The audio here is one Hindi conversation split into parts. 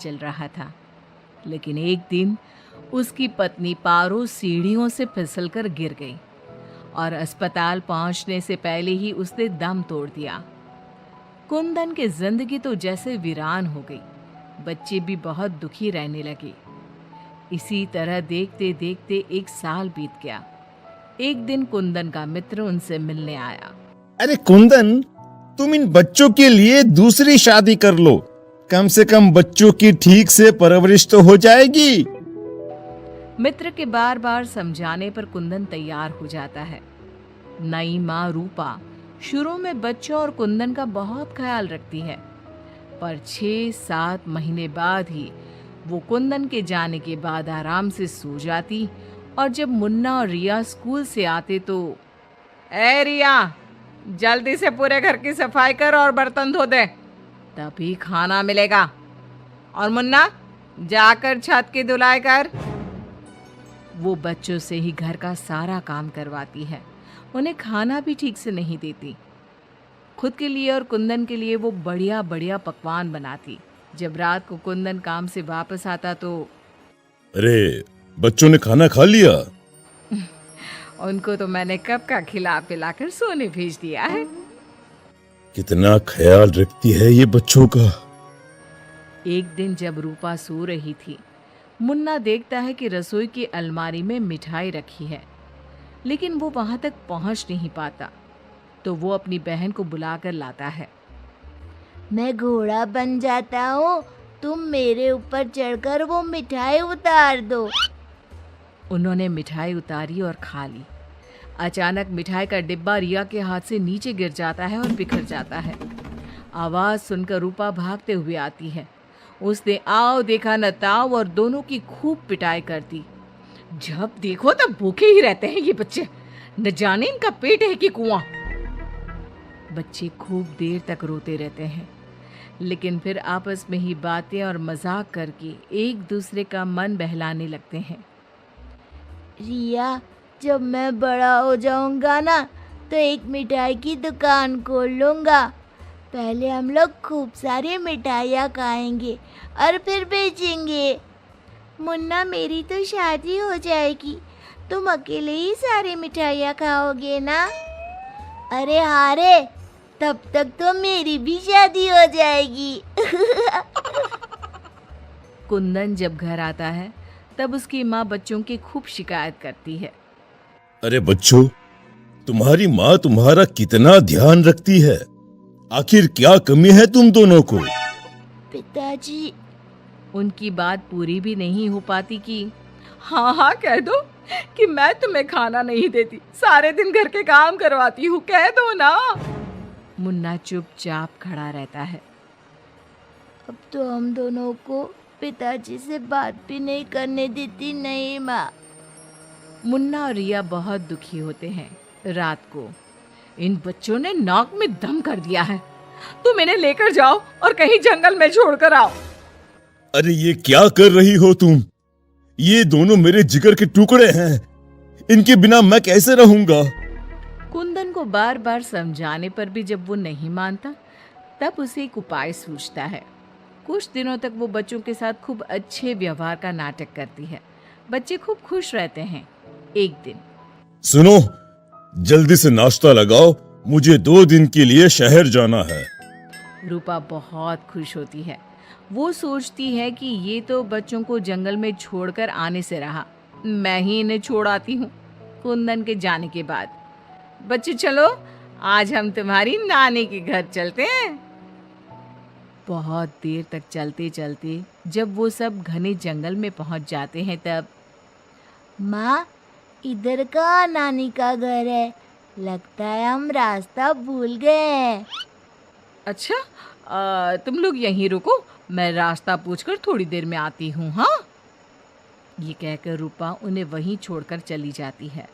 चल रहा था। लेकिन एक दिन उसकी पत्नी पारो सीढ़ियों से फिसलकर गिर गई और अस्पताल पहुंचने से पहले ही उसने दम तोड़ दिया। कुंदन की जिंदगी तो जैसे वीरान हो गई। बच्चे भी बहुत दुखी रहने लगे। इसी तरह देखते देखते 1 साल बीत गया। एक दिन कुंदन का मित्र उनसे मिलने आया। अरे कुंदन, तुम इन बच्चों के लिए दूसरी शादी कर लो। कम से कम बच्चों की ठीक से परवरिश तो हो जाएगी। मित्र के बार बार समझाने पर कुंदन तैयार हो जाता है। नई माँ रूपा शुरू में बच्चों और कुंदन का बहुत ख्याल रखती है, पर 6-7 महीने बाद ही वो कुंदन के जाने के बाद आराम से सो जाती। और जब मुन्ना और रिया स्कूल से आते तो, ए रिया, जल्दी से पूरे घर की सफाई कर और बर्तन धो दे, तभी खाना मिलेगा। और मुन्ना, जाकर छत की धुलाई कर। वो बच्चों से ही घर का सारा काम करवाती है। उन्हें खाना भी ठीक से नहीं देती। खुद के लिए और कुंदन के लिए वो बढ़िया बढ़िया पकवान बनाती। जब रात को कुंदन काम से वापस आता तो, अरे, बच्चों ने खाना खा लिया? उनको तो मैंने कब का खिला पिलाकर सोने भेज दिया है। कितना ख्याल रखती है ये बच्चों का। एक दिन जब रूपा सो रही थी, मुन्ना देखता है कि रसोई की अलमारी में मिठाई रखी है, लेकिन वो वहां तक पहुंच नहीं पाता। तो वो अपनी बहन को बुलाकर लाता है। मैं घोड़ा बन जाता हूँ, तुम मेरे ऊपर चढ़कर वो मिठाई उतार दो। उन्होंने मिठाई उतारी और खा ली। अचानक मिठाई का डिब्बा रिया के हाथ से नीचे गिर जाता है और बिखर जाता है। आवाज सुनकर रूपा भागते हुए आती है। उसने आओ देखा न ताओ और दोनों की खूब पिटाई कर दी। जब देखो तब भूखे ही रहते हैं ये बच्चे, न जाने इनका पेट है कि कुआं। बच्चे खूब देर तक रोते रहते हैं, लेकिन फिर आपस में ही बातें और मजाक करके एक दूसरे का मन बहलाने लगते हैं। रिया, जब मैं बड़ा हो जाऊंगा ना तो एक मिठाई की दुकान खोल लूंगा। पहले हम लोग खूब सारी मिठाइयाँ खाएंगे और फिर बेचेंगे। मुन्ना, मेरी तो शादी हो जाएगी, तुम अकेले ही सारी मिठाइयाँ खाओगे ना? अरे हाँ रे, तब तक तो मेरी भी शादी हो जाएगी। कुंदन जब घर आता है तब उसकी माँ बच्चों की खूब शिकायत करती है। अरे बच्चों, तुम्हारी माँ तुम्हारा कितना ध्यान रखती है। आखिर क्या कमी है तुम दोनों को? पिताजी, उनकी बात पूरी भी नहीं हो पाती कि हाँ हाँ कह दो कि मैं तुम्हें खाना नहीं देती, सारे दिन घर के काम करवाती हूँ, कह दो ना। मुन्ना चुपचाप खड़ा रहता है। अब तो हम दोनों को पिताजी से बात भी नहीं करने देती। नहीं माँ। मुन्ना और रिया बहुत दुखी होते हैं। रात को इन बच्चों ने नाक में दम कर दिया है, तुम इन्हें लेकर जाओ और कहीं जंगल में छोड़कर आओ। अरे ये क्या कर रही हो तुम? ये दोनों मेरे जिगर के टुकड़े हैं, इनके बिना मैं कैसे रहूंगा? कुंदन को बार बार समझाने पर भी जब वो नहीं मानता, तब उसे एक उपाय सूझता है। कुछ दिनों तक वो बच्चों के साथ खूब अच्छे व्यवहार का नाटक करती है। बच्चे खूब खुश रहते हैं। एक दिन, सुनो, जल्दी से नाश्ता लगाओ, मुझे 2 दिन के लिए शहर जाना है। रूपा बहुत खुश होती है। वो सोचती है कि ये तो बच्चों को जंगल में छोड़कर आने से रहा, मैं ही इन्हें छोड़ आती हूँ कुंदन के जाने के बाद। बच्चे चलो, आज हम तुम्हारी नानी के घर चलते हैं। बहुत देर तक चलते चलते जब वो सब घने जंगल में पहुंच जाते हैं तब, माँ, इधर का नानी का घर है, लगता है हम रास्ता भूल गए हैं। अच्छा, तुम लोग यहीं रुको, मैं रास्ता पूछकर थोड़ी देर में आती हूँ। हाँ, ये कहकर रूपा उन्हें वहीं छोड़कर चली जाती है।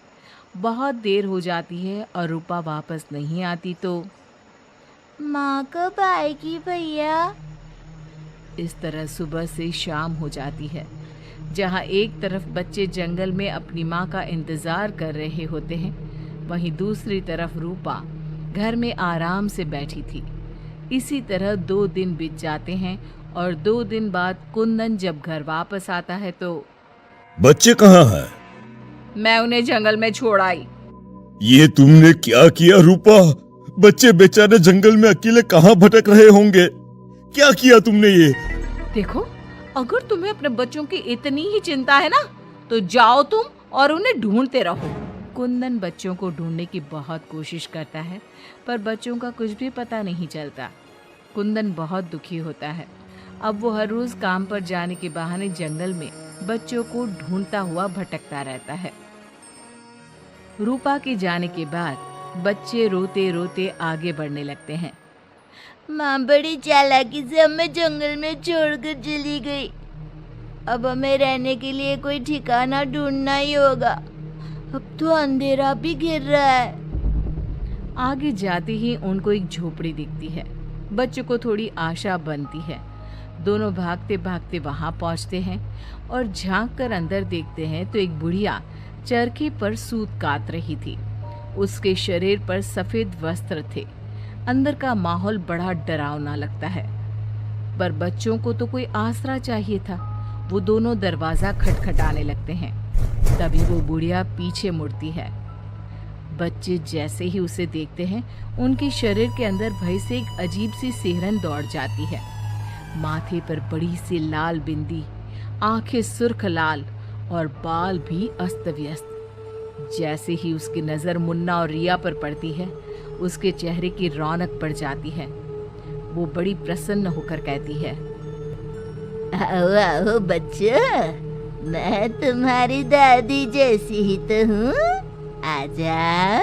बहुत देर हो जाती है और रूपा वापस नहीं आती तो, माँ कब आएगी भैया? इस तरह सुबह से शाम हो जाती है। जहाँ एक तरफ बच्चे जंगल में अपनी माँ का इंतजार कर रहे होते हैं, वहीं दूसरी तरफ रूपा घर में आराम से बैठी थी। इसी तरह 2 दिन बीत जाते हैं और 2 दिन बाद कुंदन जब घर वापस आता है तो बच्चे कहाँ हैं? मैं उन्हें जंगल में छोड़ आई। ये तुमने क्या किया रूपा? बच्चे बेचारे जंगल में अकेले कहाँ भटक रहे होंगे? क्या किया तुमने ये? देखो, अगर तुम्हें अपने बच्चों की इतनी ही चिंता है ना, तो जाओ तुम और उन्हें ढूंढते रहो। कुंदन बच्चों को ढूंढने की बहुत कोशिश करता है, पर बच्चों का कुछ भी पता नहीं चलता। कुंदन बहुत दुखी होता है। अब वो हर रोज काम पर जाने के बहाने जंगल में बच्चों को ढूंढता हुआ भटकता रहता है। रूपा के जाने के बाद बच्चे रोते रोते आगे बढ़ने लगते हैं। माँ बड़ी चालाकी से हमें जंगल में छोड़कर चली गई। अब हमें रहने के लिए कोई ठिकाना ढूंढना ही होगा। अब तो अंधेरा भी घिर रहा है। आगे जाते ही उनको एक झोपड़ी दिखती है। बच्चों को थोड़ी आशा बनती है। दोनों भागते भागते वहां पहुंचते हैं और झांक कर अंदर देखते हैं तो एक बुढ़िया चरखे पर सूत काट रही थी। उसके शरीर पर सफेद वस्त्र थे। अंदर का माहौल बड़ा डरावना लगता है, पर बच्चों को तो कोई आसरा चाहिए था। वो दोनों दरवाजा खटखटाने लगते हैं। तभी वो बुढ़िया पीछे मुड़ती है। बच्चे जैसे ही उसे देखते हैं, उनके शरीर के अंदर भय से एक अजीब सी सिहरन दौड़ जाती है। माथे पर बड़ी सी लाल बिंदी, आंखें सुर्ख लाल और बाल भी अस्त व्यस्त। जैसे ही उसकी नजर मुन्ना और रिया पर पड़ती है, उसके चेहरे की रौनक बढ़ जाती है। वो बड़ी प्रसन्न होकर कहती है, आओ आओ बच्चों, मैं तुम्हारी दादी जैसी ही तो हूँ। आ जाओ।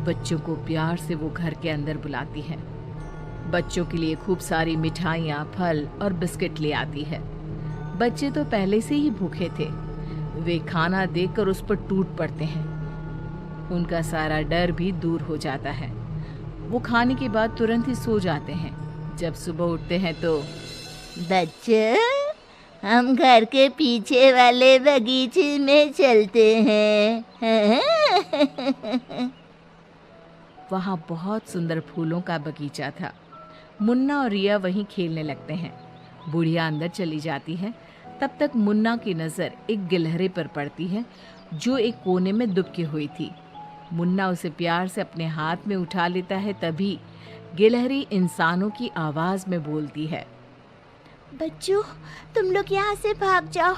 बच्चों को प्यार से वो घर के अंदर बुलाती है। बच्चों के लिए खूब सारी मिठाइयाँ, फल और बिस्किट ले आती है। बच्चे तो पहले से ही भूखे थे। वे खाना देखकर उस पर टूट पड़ते हैं। उनका सारा डर भी दूर हो जाता है। वो खाने के बाद तुरंत ही सो जाते हैं। जब सुबह उठते हैं तो बच्चों, हम घर के पीछे वाले बगीचे में चलते हैं। वहाँ बहुत सुंदर फूलों का बगीचा था। मुन्ना और रिया वहीं खेलने लगते हैं। बुढ़िया अंदर चली जाती है। तब तक मुन्ना की नज़र एक गिलहरी पर पड़ती है, जो एक कोने में दुबकी हुई थी। मुन्ना उसे प्यार से अपने हाथ में उठा लेता है। तभी गिलहरी इंसानों की आवाज़ में बोलती है, बच्चों, तुम लोग यहाँ से भाग जाओ।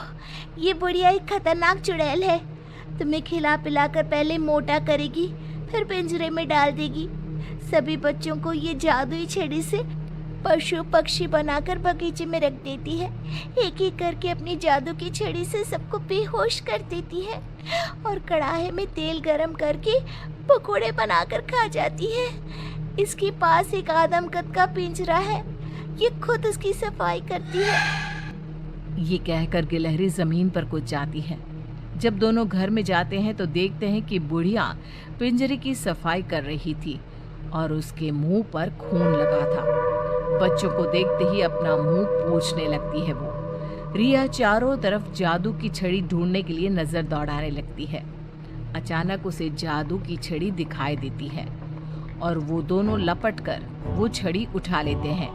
ये बुढ़िया एक खतरनाक चुड़ैल है। तुम्हें खिला पिला कर पहले मोटा करेगी, फिर पिंजरे में डाल देगी। सभी बच्चों को ये जादुई छड़ी से पशु पक्षी बनाकर बगीचे में रख देती है। एक एक करके अपनी जादू की छड़ी से सबको बेहोश कर देती है और कढ़ाई में तेल गरम करके पकोड़े बनाकर खा जाती है। इसके पास एक आदमकद का पिंजरा है। ये खुद उसकी सफाई करती है। ये कहकर गिलहरी जमीन पर कूद जाती है। जब दोनों घर में जाते हैं तो देखते हैं कि बुढ़िया पिंजरे की सफाई कर रही थी और उसके मुंह पर खून लगा था। बच्चों को देखते ही अपना मुंह पोंछने लगती है वो। रिया चारों तरफ जादू की छड़ी ढूंढने के लिए नजर दौड़ाने लगती है। अचानक उसे जादू की छड़ी दिखाई देती है और वो दोनों लपटकर वो छड़ी उठा लेते हैं।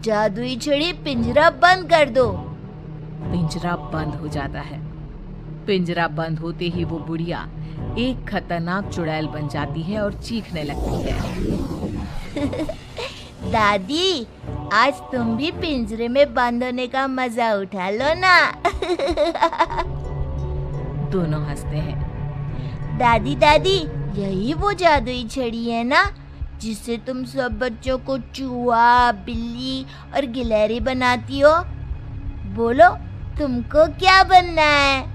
जादुई छड़ी, पिंजरा बंद कर दो। पिंजरा बंद हो जाता है। पिंजरा बंद होते ही वो बुढ़िया एक खतरनाक चुड़ैल बन जाती है और चीखने लगती है। दादी, आज तुम भी पिंजरे में बंद होने का मजा उठा लो ना। दोनों हंसते हैं। दादी दादी, यही वो जादुई छड़ी है ना, जिससे तुम सब बच्चों को चूहा, बिल्ली और गिलहरी बनाती हो। बोलो, तुमको क्या बनना है?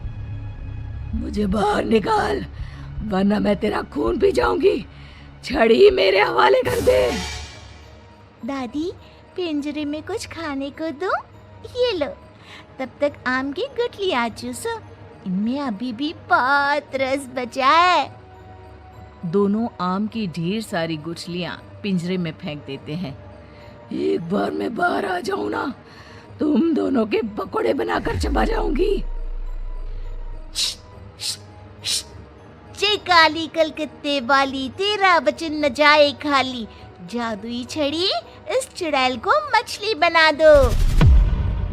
मुझे बाहर निकाल, वरना मैं तेरा खून पी जाऊंगी। छड़ी मेरे हवाले कर दे। दादी, पिंजरे में कुछ खाने को दो। ये लो। तब तक आम की गुठलियाँ चूसो, इनमें अभी भी बहुत रस बचा है। दोनों आम की ढेर सारी गुठलियाँ पिंजरे में फेंक देते हैं। एक बार मैं बाहर आ जाऊं ना, तुम दोनों के पकोड़े बनाकर चबा जाऊंगी। जे काली कलकत्ते वाली, तेरा वचन न जाए खाली। जादुई छड़ी इस चुड़ैल को मछली बना दो।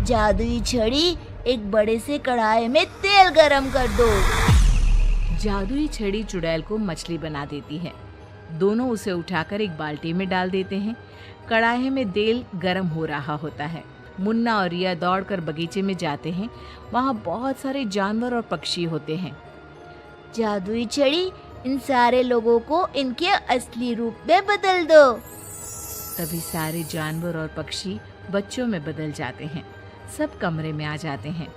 जादुई छड़ी, एक बड़े से कढ़ाई में तेल गरम कर दो। जादुई छड़ी चुड़ैल को मछली बना देती है। दोनों उसे उठाकर एक बाल्टी में डाल देते हैं। कढ़ाई में तेल गरम हो रहा होता है। मुन्ना और रिया दौड़कर बगीचे में जाते हैं। वहाँ बहुत सारे जानवर और पक्षी होते हैं। जादुई छड़ी, इन सारे लोगों को इनके असली रूप में बदल दो। तभी सारे जानवर और पक्षी बच्चों में बदल जाते हैं। सब कमरे में आ जाते हैं।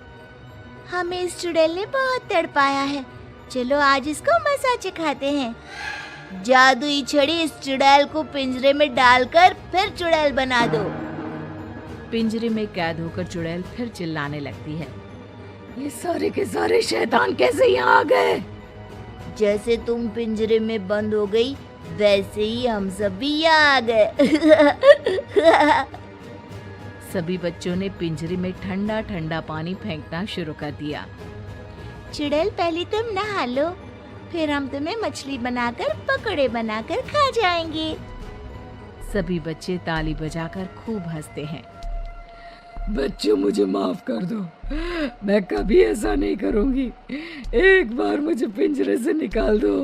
हमें इस चुड़ैल ने बहुत तड़पाया है, चलो आज इसको मजा चखाते हैं। जादुई छड़ी, इस चुड़ैल को पिंजरे में डालकर फिर चुड़ैल बना दो। पिंजरे में कैद होकर चुड़ैल फिर चिल्लाने लगती है, ये सारे के सारे शैतान कैसे यहाँ आ गए? जैसे तुम पिंजरे में बंद हो गई, वैसे ही हम सब भी यहाँ आ गए। सभी बच्चों ने पिंजरे में ठंडा ठंडा पानी फेंकना शुरू कर दिया। चुड़ैल, पहले तुम नहा लो, फिर हम तुम्हें मछली बनाकर पकौड़े बनाकर खा जाएंगे। सभी बच्चे ताली बजाकर खूब हंसते हैं। बच्चों, मुझे माफ कर दो, मैं कभी ऐसा नहीं करूंगी। एक बार मुझे पिंजरे से निकाल दो।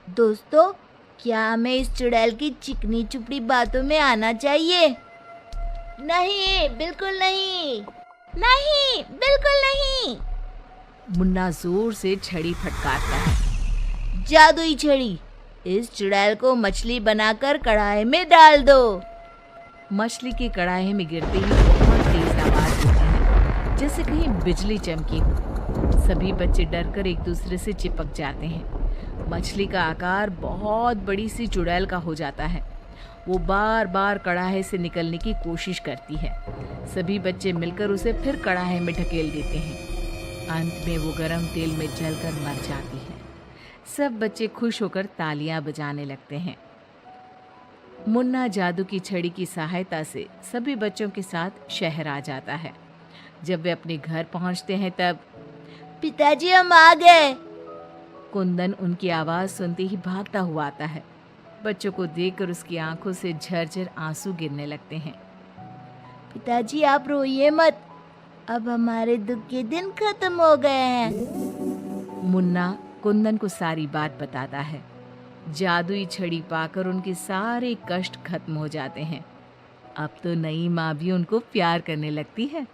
दोस्तों, क्या हमें इस चुड़ैल की चिकनी चुपड़ी बातों में आना चाहिए? नहीं, बिल्कुल नहीं, नहीं, बिल्कुल नहीं। मुन्ना जोर से छड़ी फटकारता है। जादुई छड़ी, इस चुड़ैल को मछली बनाकर कढ़ाई में डाल दो। मछली की कढ़ाई में गिरते ही बहुत तेज आवाज होती है, जैसे कहीं बिजली चमकी हो। सभी बच्चे डरकर एक दूसरे से चिपक जाते हैं। मछली का आकार बहुत बड़ी सी चुड़ैल का हो जाता है। वो बार बार कढ़ाई से निकलने की कोशिश करती है। सभी बच्चे मिलकर उसे फिर कढ़ाई में ढकेल देते हैं। अंत में वो गरम तेल में जलकर मर जाती है। सब बच्चे खुश होकर तालियां बजाने लगते हैं। मुन्ना जादू की छड़ी की सहायता से सभी बच्चों के साथ शहर आ जाता है। जब वे अपने घर पहुंचते हैं तब पिताजी, हम आ गए। कुंदन उनकी आवाज सुनते ही भागता हुआ आता है। बच्चों को देखकर उसकी आंखों से झरझर आंसू गिरने लगते हैं। पिताजी, आप रोइए मत, अब हमारे दुख के दिन खत्म हो गए हैं। मुन्ना कुंदन को सारी बात बताता है। जादुई छड़ी पाकर उनके सारे कष्ट खत्म हो जाते हैं। अब तो नई माँ भी उनको प्यार करने लगती है।